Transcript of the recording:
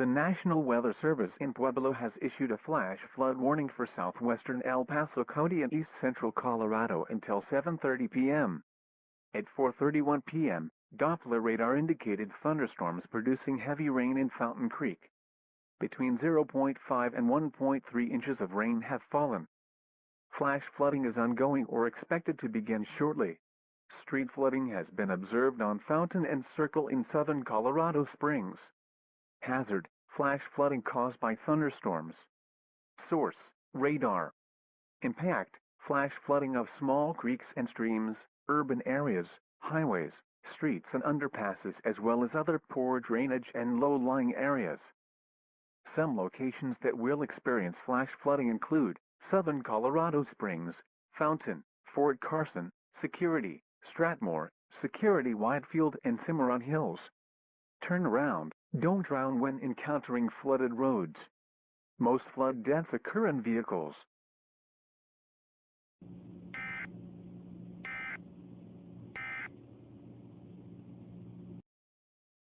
The National Weather Service in Pueblo has issued a flash flood warning for southwestern El Paso County and east central Colorado until 7:30 p.m. At 4:31 p.m., Doppler radar indicated thunderstorms producing heavy rain in Fountain Creek. Between 0.5 and 1.3 inches of rain have fallen. Flash flooding is ongoing or expected to begin shortly. Street flooding has been observed on Fountain and Circle in southern Colorado Springs. Hazard: flash flooding caused by thunderstorms. Source: radar. Impact: flash flooding of small creeks and streams, urban areas, highways, streets and underpasses, as well as other poor drainage and low-lying areas. Some locations that will experience flash flooding include southern Colorado Springs, Fountain, Fort Carson, Security, Stratmore, Security Whitefield, and Cimarron Hills. Turn around. Don't drown when encountering flooded roads. Most flood deaths occur in vehicles.